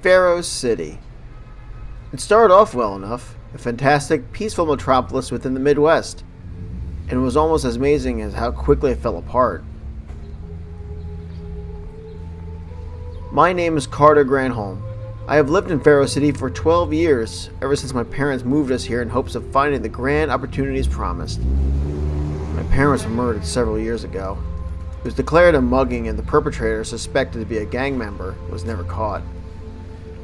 Pharaoh's City. It started off well enough, a fantastic, peaceful metropolis within the Midwest, and it was almost as amazing as how quickly it fell apart. My name is Carter Granholm. I have lived in Pharaoh's City for 12 years, ever since my parents moved us here in hopes of finding the grand opportunities promised. My parents were murdered several years ago. It was declared a mugging, and the perpetrator, suspected to be a gang member, was never caught.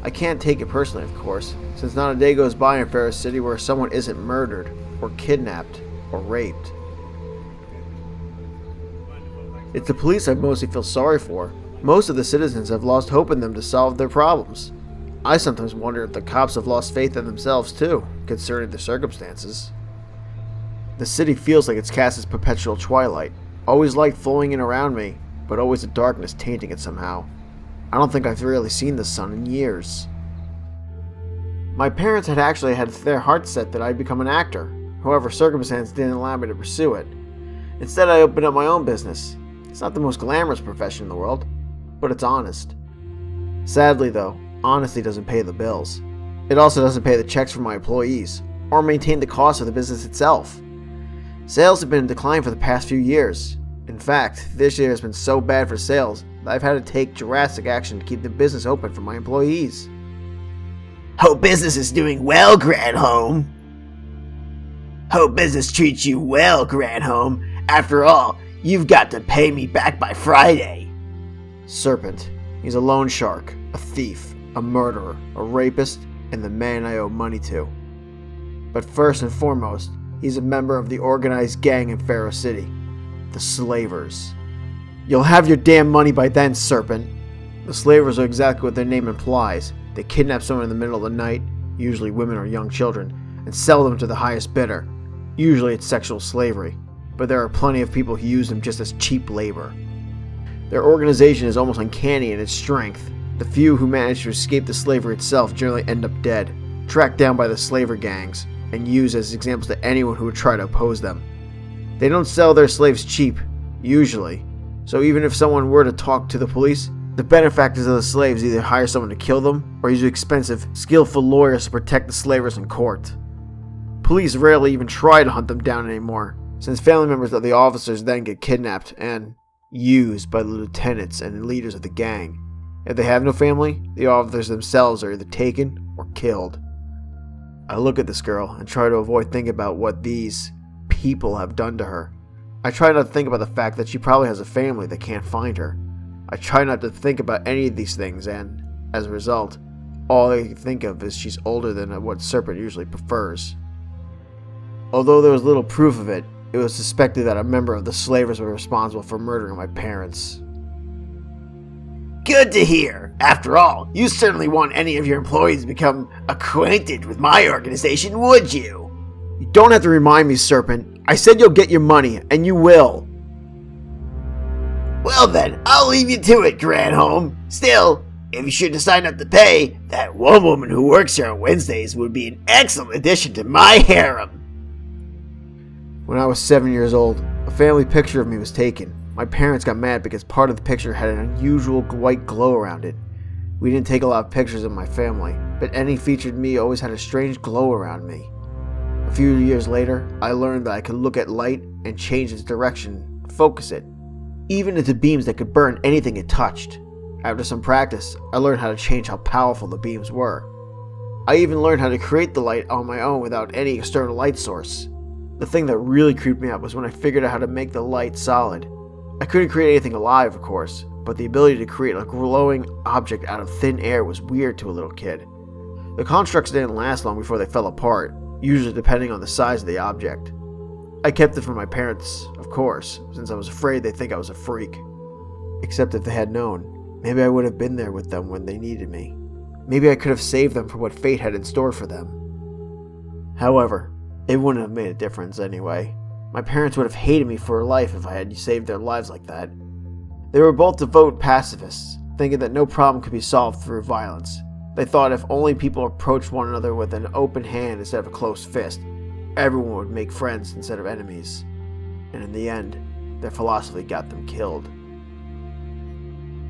I can't take it personally, of course, since not a day goes by in Pharaoh's City where someone isn't murdered, or kidnapped, or raped. It's the police I mostly feel sorry for. Most of the citizens have lost hope in them to solve their problems. I sometimes wonder if the cops have lost faith in themselves too, considering the circumstances. The city feels like it's cast its perpetual twilight, always light flowing in around me, but always a darkness tainting it somehow. I don't think I've really seen the sun in years. My parents had actually had their hearts set that I'd become an actor. However, circumstance didn't allow me to pursue it. Instead, I opened up my own business. It's not the most glamorous profession in the world, but it's honest. Sadly though, honesty doesn't pay the bills. It also doesn't pay the checks for my employees, or maintain the cost of the business itself. Sales have been in decline for the past few years. In fact, this year has been so bad for sales that I've had to take drastic action to keep the business open for my employees. Hope business is doing well, Granholm. Hope business treats you well, Granholm. After all, you've got to pay me back by Friday. Serpent. He's a loan shark, a thief, a murderer, a rapist, and the man I owe money to. But first and foremost, he's a member of the organized gang in Pharaoh City, the Slavers. You'll have your damn money by then, Serpent. The Slavers are exactly what their name implies. They kidnap someone in the middle of the night, usually women or young children, and sell them to the highest bidder. Usually it's sexual slavery, but there are plenty of people who use them just as cheap labor. Their organization is almost uncanny in its strength. The few who manage to escape the slavery itself generally end up dead, tracked down by the slaver gangs, and used as examples to anyone who would try to oppose them. They don't sell their slaves cheap, usually, so even if someone were to talk to the police, the benefactors of the slaves either hire someone to kill them, or use expensive, skillful lawyers to protect the slavers in court. Police rarely even try to hunt them down anymore, since family members of the officers then get kidnapped and used by the lieutenants and leaders of the gang. If they have no family, the officers themselves are either taken or killed. I look at this girl and try to avoid thinking about what these people have done to her. I try not to think about the fact that she probably has a family that can't find her. I try not to think about any of these things, and, as a result, all I can think of is she's older than what Serpent usually prefers. Although there was little proof of it, it was suspected that a member of the slavers were responsible for murdering my parents. Good to hear. After all, you certainly want any of your employees to become acquainted with my organization, would you? You don't have to remind me, Serpent. I said you'll get your money, and you will. Well then, I'll leave you to it, Granholm. Still, if you should decide not to pay, that one woman who works here on Wednesdays would be an excellent addition to my harem. When I was 7 years old, a family picture of me was taken. My parents got mad because part of the picture had an unusual white glow around it. We didn't take a lot of pictures of my family, but any featured me always had a strange glow around me. A few years later, I learned that I could look at light and change its direction, focus it, even into beams that could burn anything it touched. After some practice, I learned how to change how powerful the beams were. I even learned how to create the light on my own without any external light source. The thing that really creeped me out was when I figured out how to make the light solid. I couldn't create anything alive, of course, but the ability to create a glowing object out of thin air was weird to a little kid. The constructs didn't last long before they fell apart, usually depending on the size of the object. I kept it from my parents, of course, since I was afraid they'd think I was a freak. Except if they had known, maybe I would have been there with them when they needed me. Maybe I could have saved them from what fate had in store for them. However, it wouldn't have made a difference anyway. My parents would have hated me for life if I had saved their lives like that. They were both devout pacifists, thinking that no problem could be solved through violence. They thought if only people approached one another with an open hand instead of a closed fist, everyone would make friends instead of enemies. And in the end, their philosophy got them killed.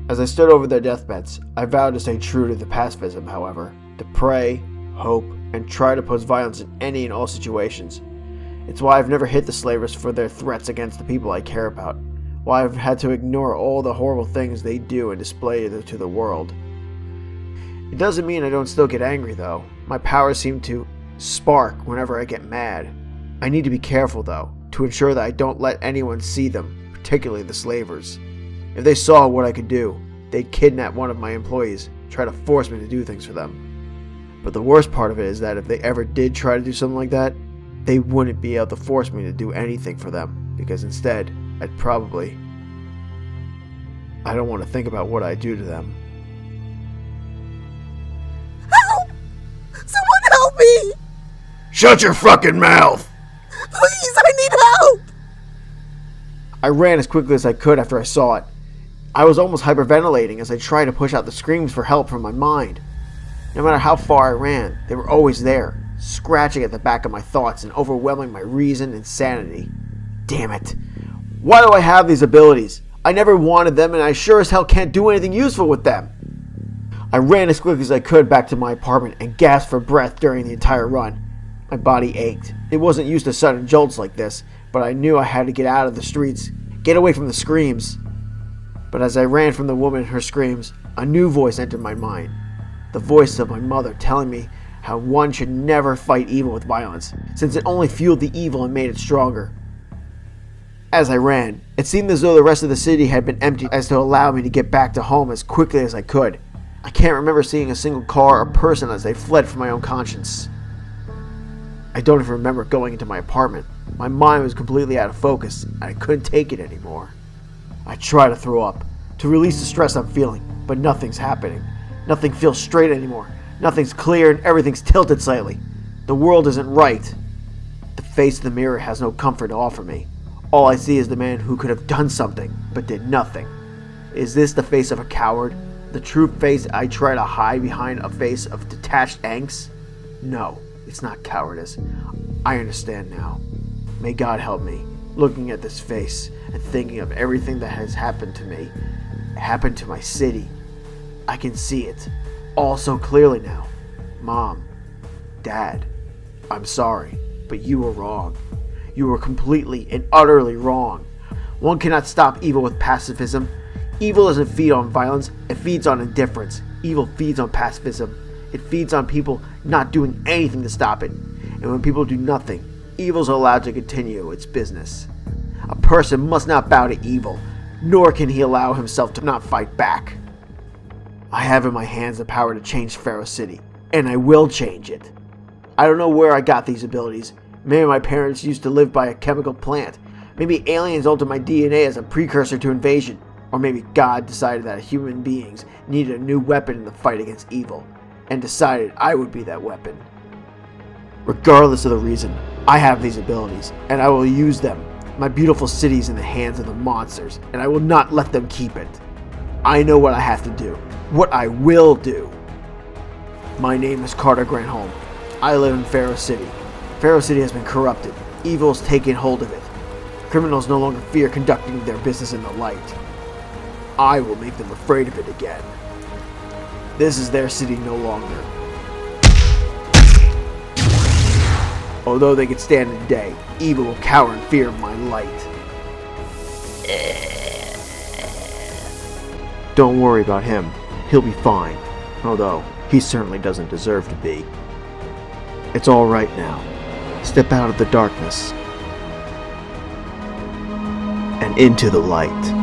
As I stood over their deathbeds, I vowed to stay true to the pacifism, however, to pray, hope, and try to oppose violence in any and all situations. It's why I've never hit the slavers for their threats against the people I care about, why I've had to ignore all the horrible things they do and display to the world. It doesn't mean I don't still get angry, though. My powers seem to spark whenever I get mad. I need to be careful, though, to ensure that I don't let anyone see them, particularly the slavers. If they saw what I could do, they'd kidnap one of my employees, try to force me to do things for them. But the worst part of it is that if they ever did try to do something like that, they wouldn't be able to force me to do anything for them, because instead, I don't want to think about what I do to them. Help! Someone help me! Shut your fucking mouth! Please, I need help! I ran as quickly as I could after I saw it. I was almost hyperventilating as I tried to push out the screams for help from my mind. No matter how far I ran, they were always there, scratching at the back of my thoughts and overwhelming my reason and sanity. Damn it. Why do I have these abilities? I never wanted them, and I sure as hell can't do anything useful with them. I ran as quickly as I could back to my apartment and gasped for breath during the entire run. My body ached. It wasn't used to sudden jolts like this, but I knew I had to get out of the streets, get away from the screams. But as I ran from the woman and her screams, a new voice entered my mind. The voice of my mother telling me how one should never fight evil with violence, since it only fueled the evil and made it stronger. As I ran, it seemed as though the rest of the city had been empty as to allow me to get back to home as quickly as I could. I can't remember seeing a single car or person as they fled from my own conscience. I don't even remember going into my apartment. My mind was completely out of focus, and I couldn't take it anymore. I try to throw up, to release the stress I'm feeling, but nothing's happening. Nothing feels straight anymore. Nothing's clear and everything's tilted slightly. The world isn't right. The face in the mirror has no comfort to offer me. All I see is the man who could have done something, but did nothing. Is this the face of a coward? The true face I try to hide behind a face of detached angst? No, it's not cowardice. I understand now. May God help me, looking at this face and thinking of everything that has happened to me, happened to my city. I can see it, all so clearly now. Mom, Dad, I'm sorry, but you were wrong. You were completely and utterly wrong. One cannot stop evil with pacifism. Evil doesn't feed on violence, it feeds on indifference. Evil feeds on pacifism. It feeds on people not doing anything to stop it. And when people do nothing, evil is allowed to continue its business. A person must not bow to evil, nor can he allow himself to not fight back. I have in my hands the power to change Pharaoh City, and I will change it. I don't know where I got these abilities. Maybe my parents used to live by a chemical plant. Maybe aliens altered my DNA as a precursor to invasion. Or maybe God decided that human beings needed a new weapon in the fight against evil, and decided I would be that weapon. Regardless of the reason, I have these abilities, and I will use them. My beautiful city is in the hands of the monsters, and I will not let them keep it. I know what I have to do, what I will do. My name is Carter Granholm. I live in Pharaoh City. Pharaoh City has been corrupted. Evil has taken hold of it. Criminals no longer fear conducting their business in the light. I will make them afraid of it again. This is their city no longer. Although they can stand in day, evil will cower in fear of my light. Don't worry about him. He'll be fine. Although, he certainly doesn't deserve to be. It's all right now. Step out of the darkness and into the light.